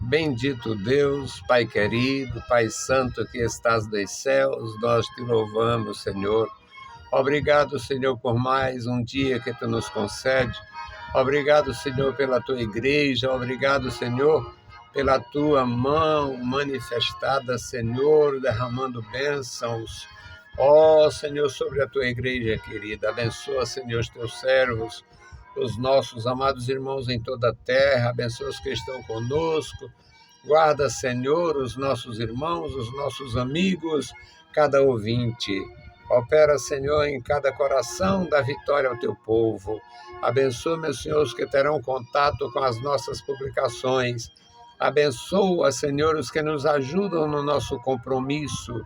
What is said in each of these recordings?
Bendito Deus, Pai querido, Pai santo que estás nos céus, nós te louvamos, Senhor. Obrigado, Senhor, por mais um dia que tu nos concede. Obrigado, Senhor, pela tua igreja. Obrigado, Senhor, pela tua mão manifestada, Senhor, derramando bênçãos. Ó, Senhor, sobre a tua igreja, querida. Abençoa, Senhor, os teus servos, os nossos amados irmãos em toda a terra. Abençoa os que estão conosco. Guarda, Senhor, os nossos irmãos, os nossos amigos, cada ouvinte. Opera, Senhor, em cada coração, dá vitória ao teu povo. Abençoa, meu Senhor, os que terão contato com as nossas publicações. Abençoa, Senhor, os que nos ajudam no nosso compromisso.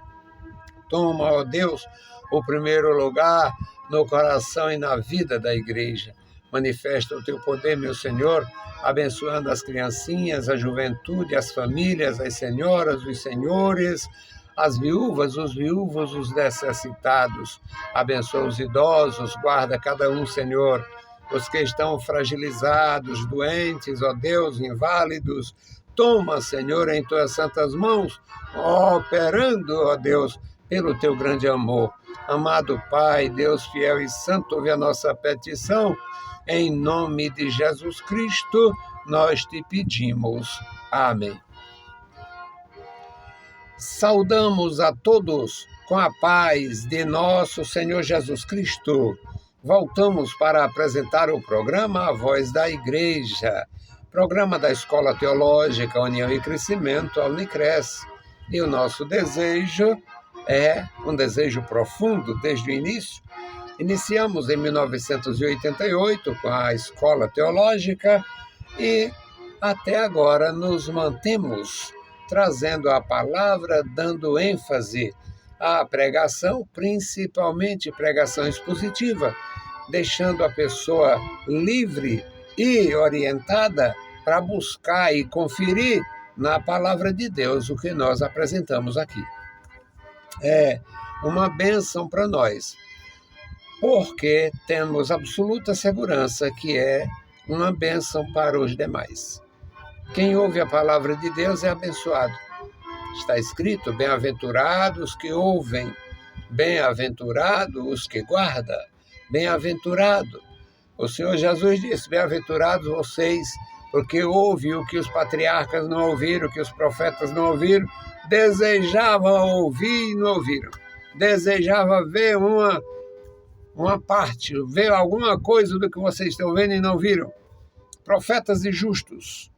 Toma, ó Deus, o primeiro lugar no coração e na vida da igreja. Manifesta o teu poder, meu Senhor, abençoando as criancinhas, a juventude, as famílias, as senhoras, os senhores, as viúvas, os viúvos, os necessitados. Abençoa os idosos, guarda cada um, Senhor, os que estão fragilizados, doentes, ó Deus, inválidos. Toma, Senhor, em tuas santas mãos, operando, ó Deus, pelo teu grande amor. Amado Pai, Deus fiel e santo, ouve a nossa petição. Em nome de Jesus Cristo, nós te pedimos. Amém. Saudamos a todos com a paz de nosso Senhor Jesus Cristo. Voltamos para apresentar o programa A Voz da Igreja, programa da Escola Teológica União e Crescimento, a Unicres. E o nosso desejo é um desejo profundo desde o início. Iniciamos em 1988 com a Escola Teológica e até agora nos mantemos trazendo a palavra, dando ênfase à pregação, principalmente pregação expositiva, deixando a pessoa livre e orientada para buscar e conferir na palavra de Deus o que nós apresentamos aqui. É uma bênção para nós, porque temos absoluta segurança que é uma bênção para os demais. Quem ouve a palavra de Deus é abençoado. Está escrito, bem-aventurados que ouvem, bem-aventurados os que guardam, bem-aventurado. O Senhor Jesus disse, bem-aventurados vocês, porque ouve o que os patriarcas não ouviram, o que os profetas não ouviram, desejavam ouvir e não ouviram. Desejava ver uma parte, ver alguma coisa do que vocês estão vendo e não viram. Profetas e justos.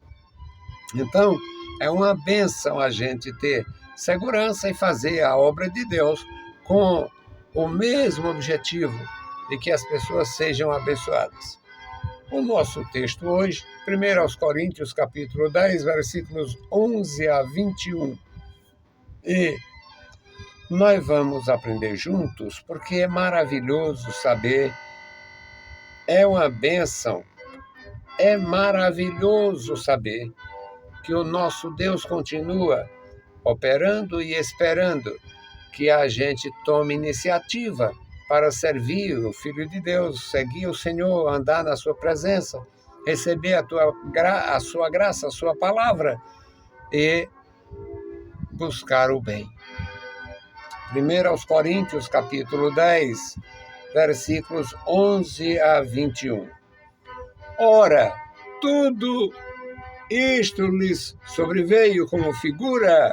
Então, é uma bênção a gente ter segurança e fazer a obra de Deus com o mesmo objetivo de que as pessoas sejam abençoadas. O nosso texto hoje, 1 Coríntios, capítulo 10, versículos 11 a 21. E nós vamos aprender juntos, porque é maravilhoso saber, é uma bênção, é maravilhoso saber que o nosso Deus continua operando e esperando que a gente tome iniciativa para servir o Filho de Deus, seguir o Senhor, andar na sua presença, receber a sua graça, a sua palavra e buscar o bem. 1 Coríntios, capítulo 10, versículos 11 a 21. Ora, tudo isto lhes sobreveio como figura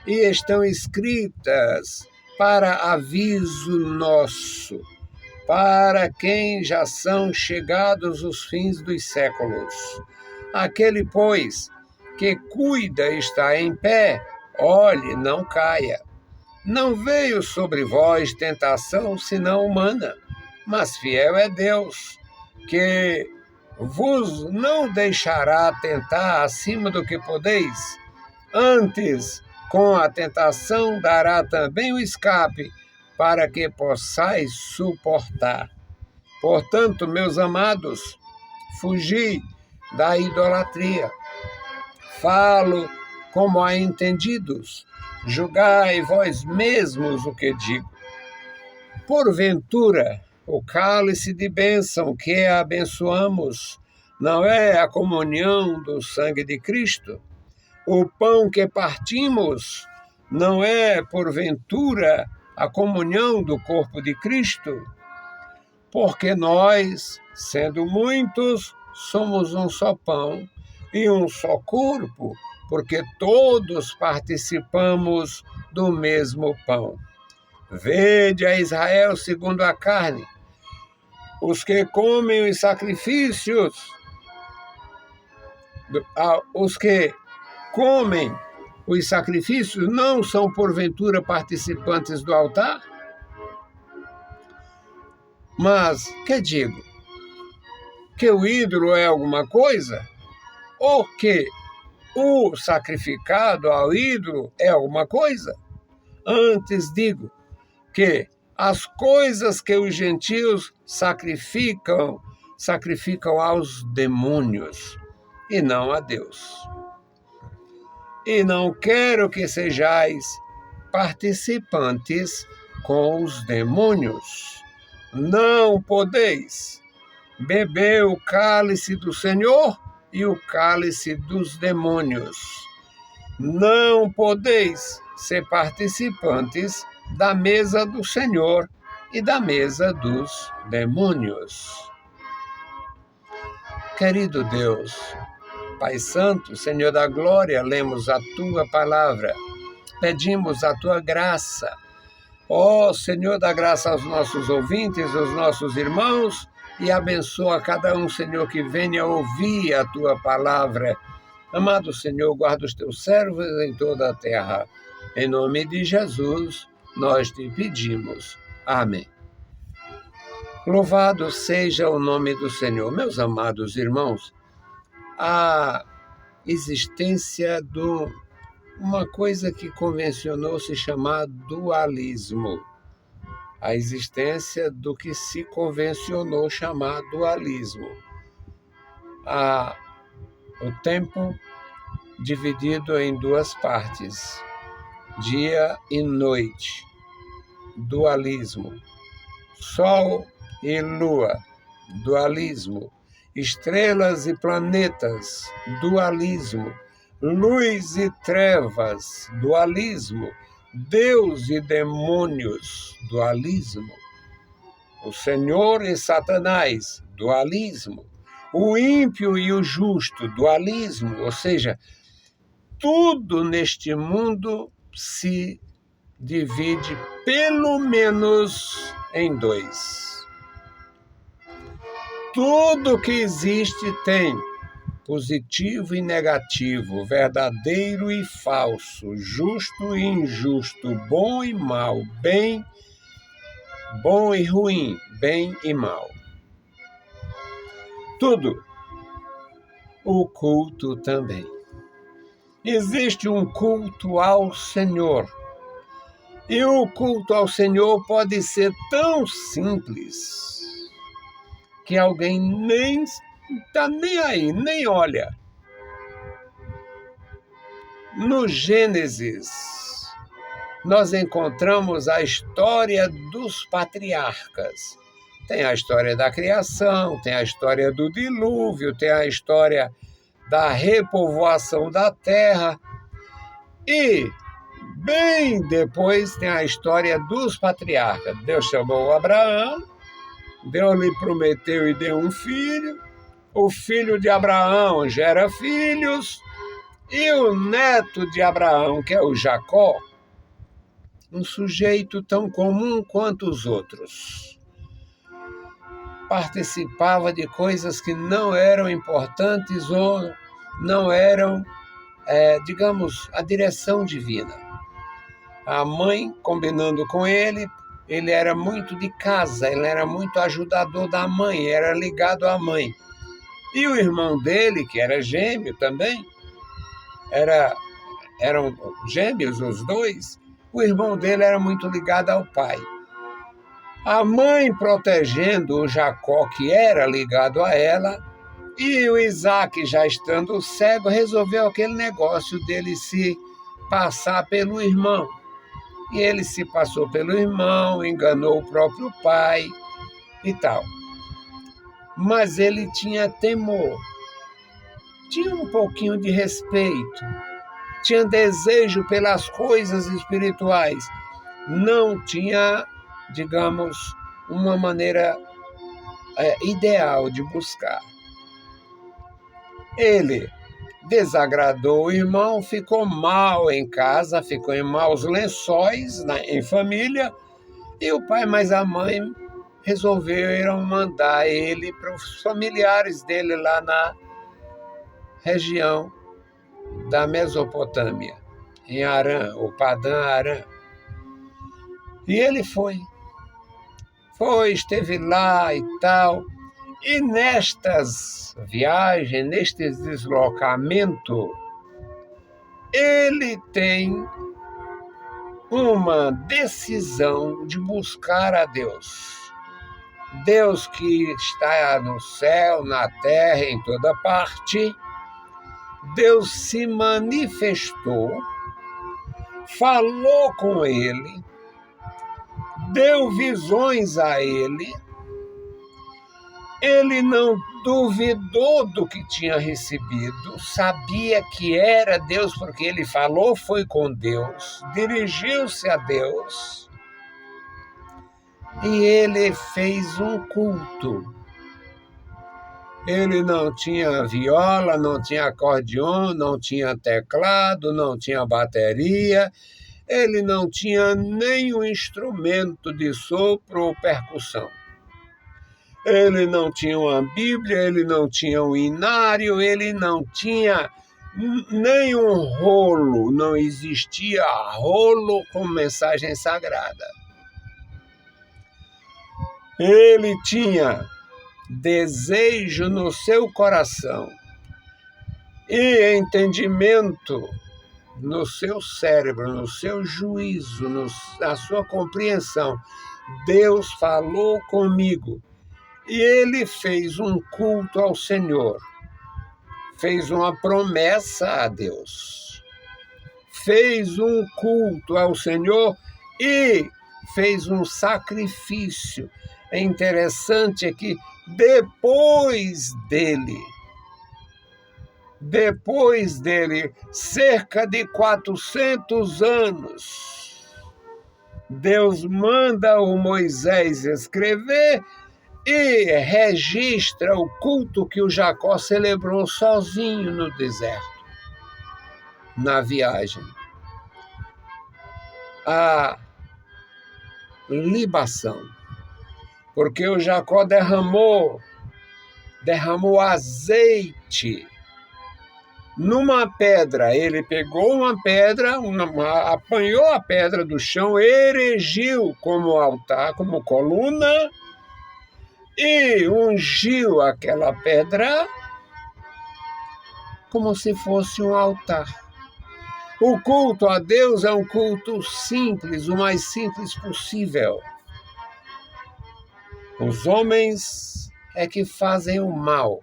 e estão escritas para aviso nosso, para quem já são chegados os fins dos séculos. Aquele, pois, que cuida está em pé, olhe, não caia. Não veio sobre vós tentação senão humana, mas fiel é Deus, que vos não deixará tentar acima do que podeis. Antes, com a tentação, dará também o escape, para que possais suportar. Portanto, meus amados, fugi da idolatria. Falo como a entendidos, julgai vós mesmos o que digo. Porventura, o cálice de bênção que abençoamos não é a comunhão do sangue de Cristo? O pão que partimos não é, porventura, a comunhão do corpo de Cristo? Porque nós, sendo muitos, somos um só pão e um só corpo, porque todos participamos do mesmo pão. Vede a Israel segundo a carne, os que comem os sacrifícios, os que comem os sacrifícios não são porventura participantes do altar? Mas, que digo? Que o ídolo é alguma coisa? Ou que o sacrificado ao ídolo é alguma coisa? Antes digo que as coisas que os gentios sacrificam aos demônios e não a Deus. E não quero que sejais participantes com os demônios. Não podeis beber o cálice do Senhor e o cálice dos demônios. Não podeis ser participantes da mesa do Senhor e da mesa dos demônios. Querido Deus, Pai Santo, Senhor da Glória, lemos a Tua palavra, pedimos a Tua graça. Ó Senhor, dá graça aos nossos ouvintes, aos nossos irmãos, e abençoa cada um, Senhor, que venha ouvir a Tua palavra. Amado Senhor, guarda os Teus servos em toda a terra. Em nome de Jesus, nós te pedimos. Amém. Louvado seja o nome do Senhor. Meus amados irmãos, a existência de uma coisa que convencionou se chamar dualismo. A existência do que se convencionou chamar dualismo. O tempo dividido em duas partes, dia e noite, dualismo. Sol e lua, dualismo. Estrelas e planetas, dualismo. Luz e trevas, dualismo. Deus e demônios, dualismo. O Senhor e Satanás, dualismo. O ímpio e o justo, dualismo. Ou seja, tudo neste mundo se divide pelo menos em dois. Tudo que existe tem positivo e negativo, verdadeiro e falso, justo e injusto, bom e mal, bom e ruim, bem e mal. Tudo. O culto também. Existe um culto ao Senhor. E o culto ao Senhor pode ser tão simples que alguém nem está nem aí, nem olha. No Gênesis, nós encontramos a história dos patriarcas. Tem a história da criação, tem a história do dilúvio, tem a história da repovoação da terra. E, bem depois, tem a história dos patriarcas. Deus chamou Abraão, Deus lhe prometeu e deu um filho. O filho de Abraão gera filhos. E o neto de Abraão, que é o Jacó, um sujeito tão comum quanto os outros, participava de coisas que não eram importantes ou não eram, digamos, a direção divina. A mãe, combinando com ele era muito de casa, ele era muito ajudador da mãe, era ligado à mãe. E o irmão dele, que era gêmeo também, eram gêmeos os dois, o irmão dele era muito ligado ao pai. A mãe protegendo o Jacó, que era ligado a ela, e o Isaac, já estando cego, resolveu aquele negócio dele se passar pelo irmão. E ele se passou pelo irmão, enganou o próprio pai e tal. Mas ele tinha temor, tinha um pouquinho de respeito tinha desejo pelas coisas espirituais, não tinha, digamos, uma maneira ideal de buscar. Ele desagradou o irmão, ficou mal em casa, ficou em maus lençóis, em família, e o pai mais a mãe resolveram mandar ele para os familiares dele lá na região da Mesopotâmia, em Harã, o Padã Harã. E ele foi, esteve lá e tal. E nestas viagens, neste deslocamento, ele tem uma decisão de buscar a Deus. Deus que está no céu, na terra, em toda parte. Deus se manifestou, falou com ele, deu visões a ele. Ele não duvidou do que tinha recebido, sabia que era Deus, porque ele falou, foi com Deus, dirigiu-se a Deus, e ele fez um culto. Ele não tinha viola, não tinha acordeon, não tinha teclado, não tinha bateria, ele não tinha nenhum instrumento de sopro ou percussão. Ele não tinha uma Bíblia, ele não tinha um inário, ele não tinha nenhum rolo, não existia rolo com mensagem sagrada. Ele tinha desejo no seu coração e entendimento no seu cérebro, no seu juízo, na sua compreensão. Deus falou comigo. E ele fez um culto ao Senhor, fez uma promessa a Deus, fez um culto ao Senhor e fez um sacrifício. É interessante que depois dele, cerca de 400 anos, Deus manda o Moisés escrever e registra o culto que o Jacó celebrou sozinho no deserto, na viagem. A libação, porque o Jacó derramou azeite numa pedra. Ele pegou uma pedra, apanhou a pedra do chão, erigiu como altar, como coluna, e ungiu aquela pedra como se fosse um altar. O culto a Deus é um culto simples, o mais simples possível. Os homens é que fazem o mal.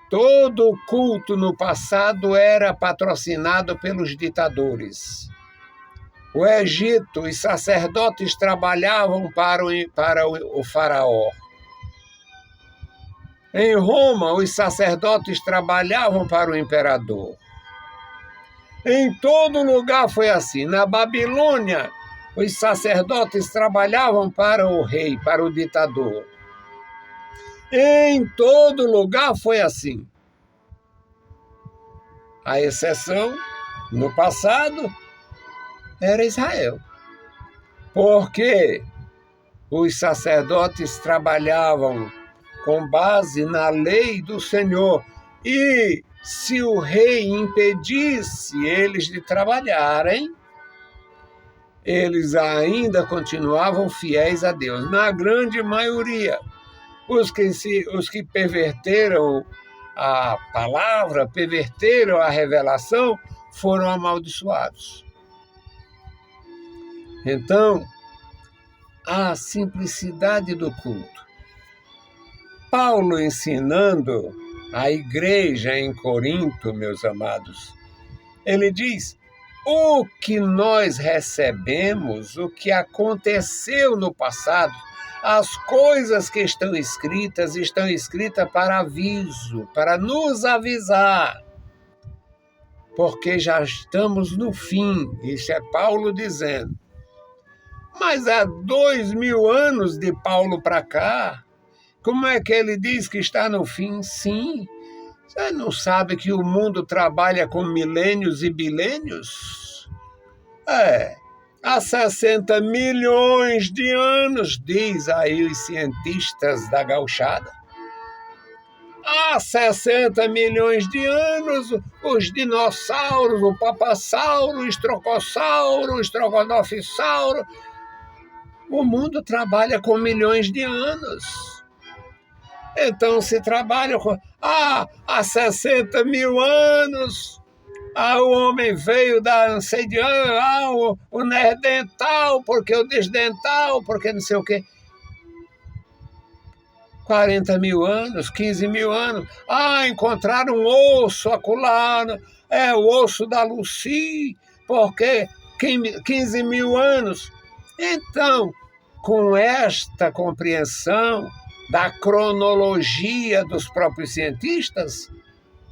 Todo culto no passado era patrocinado pelos ditadores. O Egito, os sacerdotes trabalhavam para o faraó. Em Roma, os sacerdotes trabalhavam para o imperador. Em todo lugar foi assim. Na Babilônia, os sacerdotes trabalhavam para o rei, para o ditador. Em todo lugar foi assim. A exceção, no passado, era Israel. Porque os sacerdotes trabalhavam com base na lei do Senhor. E se o rei impedisse eles de trabalharem, eles ainda continuavam fiéis a Deus. Na grande maioria, os que perverteram a palavra, perverteram a revelação, foram amaldiçoados. Então, a simplicidade do culto. Paulo ensinando a igreja em Corinto, meus amados, ele diz: o que nós recebemos, o que aconteceu no passado, as coisas que estão escritas para aviso, para nos avisar. porque já estamos no fim. Isso é Paulo dizendo. Mas há 2000 anos de Paulo para cá, como é que ele diz que está no fim? Sim. Você não sabe que o mundo trabalha com milênios e bilênios? Há 60 milhões de anos, diz aí os cientistas da gauchada. Há 60 milhões de anos, os dinossauros, o papassauro, o estrocossauro, o estrogonofissauro, o mundo trabalha com milhões de anos. Então, se trabalha com... há 60 mil anos, o homem veio da não sei de ano, o neandertal, porque o desdental, porque não sei o quê. 40 mil anos, 15 mil anos. Encontraram um osso acolá, o osso da Lucy, porque 15 mil anos. Então, com esta compreensão da cronologia dos próprios cientistas,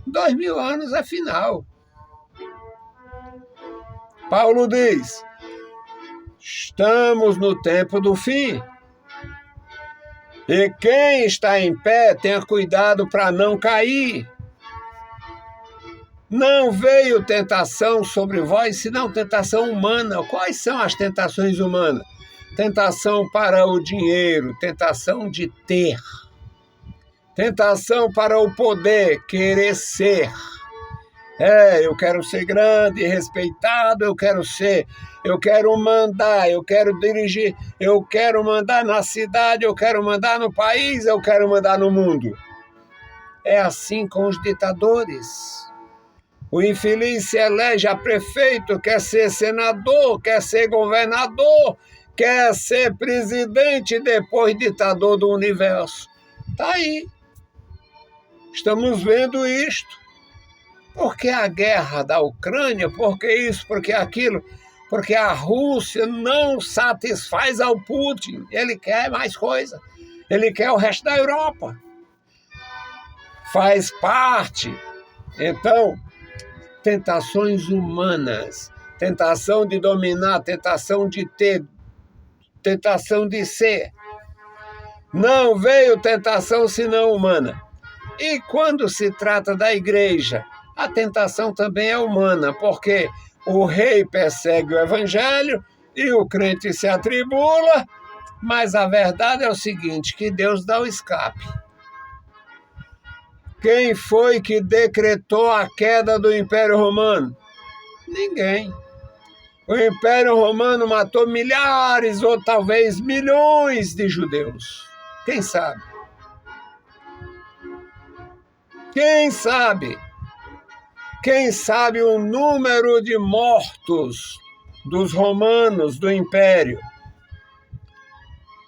2000 anos é final. Paulo diz, estamos no tempo do fim. E quem está em pé, tenha cuidado para não cair. Não veio tentação sobre vós, senão tentação humana. Quais são as tentações humanas? Tentação para o dinheiro, tentação de ter. Tentação para o poder, querer ser. Eu quero ser grande, respeitado, eu quero mandar, eu quero dirigir, eu quero mandar na cidade, eu quero mandar no país, eu quero mandar no mundo. É assim com os ditadores. O infeliz se elege a prefeito, quer ser senador, quer ser governador, quer ser presidente, depois ditador do universo. Está aí. Estamos vendo isto. Porque a guerra da Ucrânia, porque isso, porque aquilo, porque a Rússia não satisfaz ao Putin. Ele quer mais coisa. Ele quer o resto da Europa. Faz parte. Então, tentações humanas, tentação de dominar, tentação de ter, tentação de ser. Não veio tentação senão humana. E quando se trata da igreja, a tentação também é humana, porque o rei persegue o evangelho e o crente se atribula, mas a verdade é o seguinte, que Deus dá o escape. Quem foi que decretou a queda do Império Romano? Ninguém. O Império Romano matou milhares ou talvez milhões de judeus. Quem sabe? Quem sabe? Quem sabe o número de mortos dos romanos do Império?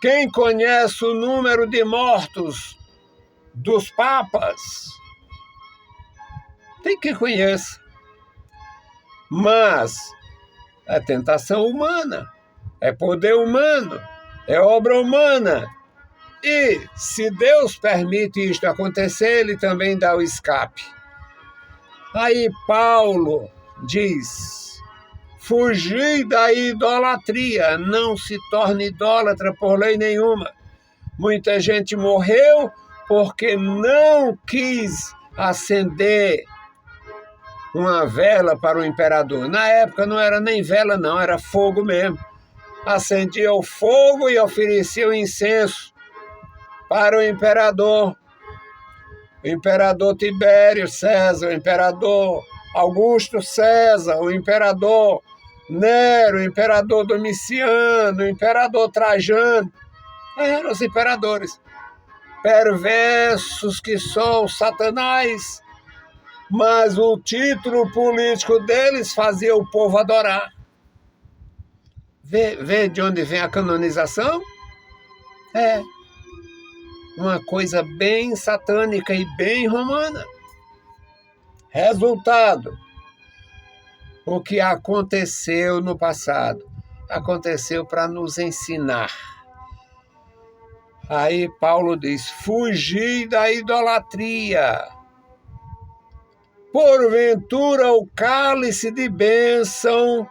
Quem conhece o número de mortos dos papas? Tem quem conheça. Mas é tentação humana, é poder humano, é obra humana. E se Deus permite isto acontecer, ele também dá o escape. Aí Paulo diz, fugi da idolatria, não se torne idólatra por lei nenhuma. Muita gente morreu porque não quis acender uma vela para o imperador. Na época não era nem vela não, era fogo mesmo. Acendia o fogo e oferecia o incenso para o imperador. O imperador Tibério César, o imperador Augusto César, o imperador Nero, o imperador Domiciano, o imperador Trajano. Eram os imperadores. Perversos que são Satanás, mas o título político deles fazia o povo adorar. Vê de onde vem a canonização? É uma coisa bem satânica e bem romana. Resultado, o que aconteceu no passado, aconteceu para nos ensinar. Aí Paulo diz, fugi da idolatria. porventura o cálice de bênção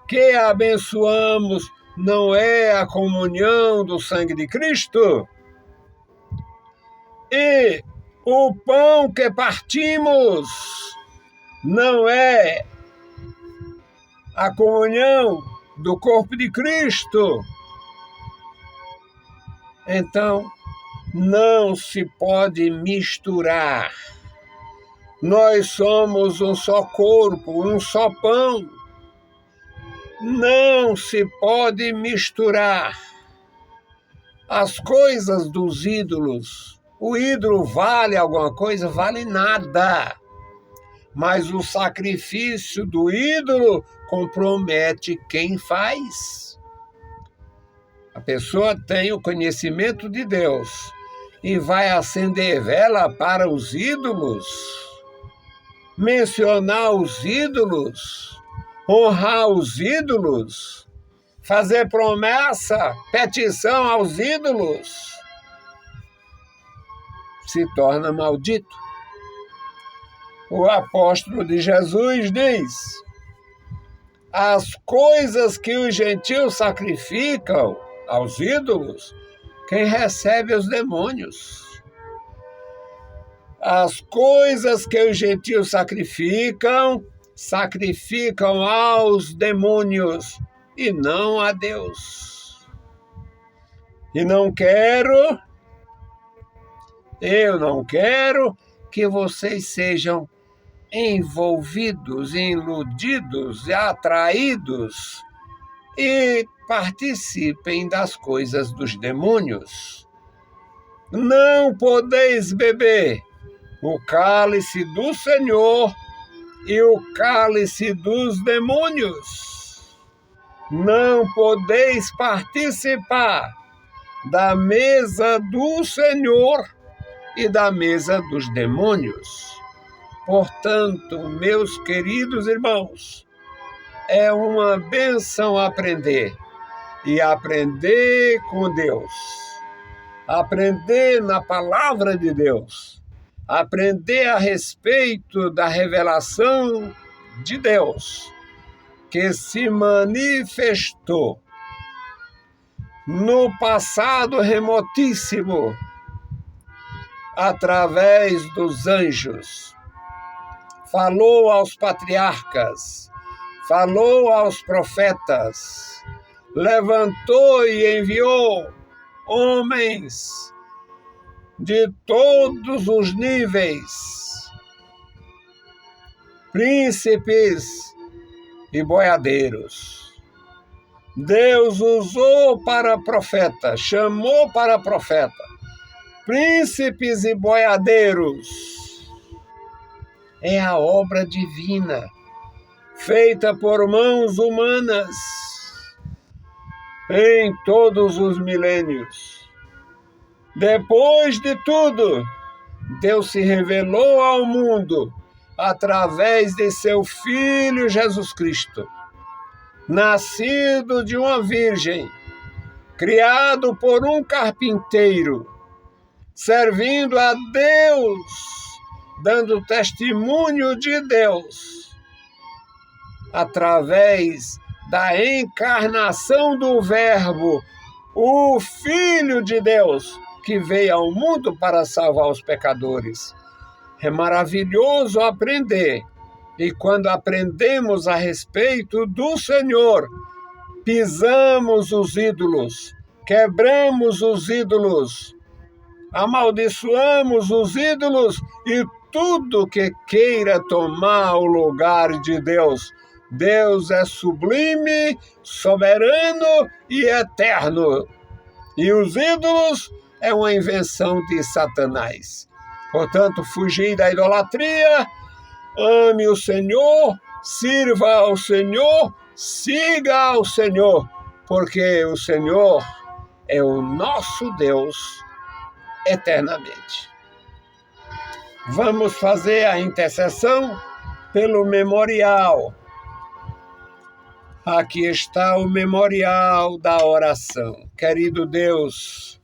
que abençoamos não é a comunhão do sangue de Cristo? E o pão que partimos não é a comunhão do corpo de Cristo? Então, não se pode misturar. Nós somos um só corpo, um só pão. Não se pode misturar as coisas dos ídolos. O ídolo vale alguma coisa? Vale nada. Mas o sacrifício do ídolo compromete quem faz. A pessoa tem o conhecimento de Deus e vai acender vela para os ídolos, mencionar os ídolos, honrar os ídolos, fazer promessa, petição aos ídolos, se torna maldito. O apóstolo de Jesus diz: as coisas que os gentios sacrificam aos ídolos, quem recebe os demônios. As coisas que os gentios sacrificam aos demônios e não a Deus. E eu não quero que vocês sejam envolvidos, iludidos e atraídos e participem das coisas dos demônios. Não podeis beber o cálice do Senhor e o cálice dos demônios. Não podeis participar da mesa do Senhor e da mesa dos demônios. Portanto, meus queridos irmãos, é uma bênção aprender. E aprender com Deus. Aprender na palavra de Deus. Aprender a respeito da revelação de Deus, que se manifestou no passado remotíssimo, através dos anjos. Falou aos patriarcas, falou aos profetas, levantou e enviou homens de todos os níveis, príncipes e boiadeiros. Deus usou para profeta, chamou para profeta, príncipes e boiadeiros. É a obra divina, feita por mãos humanas, em todos os milênios. Depois de tudo, Deus se revelou ao mundo através de seu Filho Jesus Cristo, nascido de uma virgem, criado por um carpinteiro, servindo a Deus, dando testemunho de Deus, através da encarnação do Verbo, o Filho de Deus, que veio ao mundo para salvar os pecadores. É maravilhoso aprender. E quando aprendemos a respeito do Senhor, pisamos os ídolos, quebramos os ídolos, amaldiçoamos os ídolos e tudo que queira tomar o lugar de Deus. Deus é sublime, soberano e eterno. E os ídolos é uma invenção de Satanás. Portanto, fugir da idolatria, ame o Senhor, sirva ao Senhor, siga ao Senhor, porque o Senhor é o nosso Deus eternamente. Vamos fazer a intercessão pelo memorial. Aqui está o memorial da oração. Querido Deus,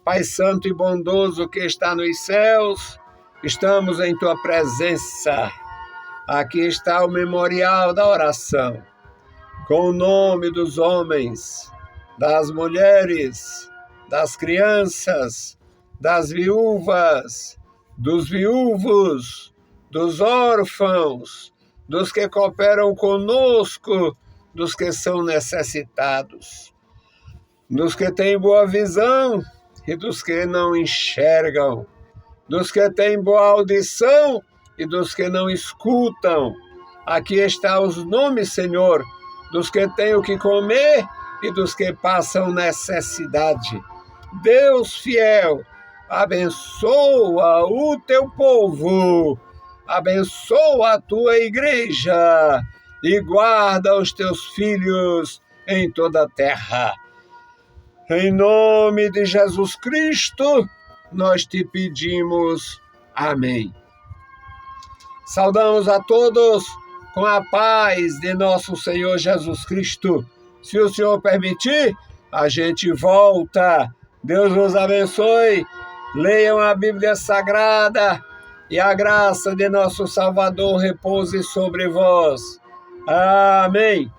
Pai Santo e bondoso que está nos céus, estamos em Tua presença Aqui está o memorial da oração, com o nome dos homens, das mulheres, das crianças, das viúvas, dos viúvos, dos órfãos, dos que cooperam conosco, dos que são necessitados, dos que têm boa visão e dos que não enxergam, dos que têm boa audição e dos que não escutam. Aqui estão os nomes, Senhor, dos que têm o que comer e dos que passam necessidade. Deus fiel, abençoa o teu povo, abençoa a tua igreja e guarda os teus filhos em toda a terra. Em nome de Jesus Cristo, nós te pedimos. Amém. Saudamos a todos com a paz de nosso Senhor Jesus Cristo. Se o Senhor permitir, a gente volta. Deus os abençoe. Leiam a Bíblia Sagrada e a graça de nosso Salvador repouse sobre vós. Amém.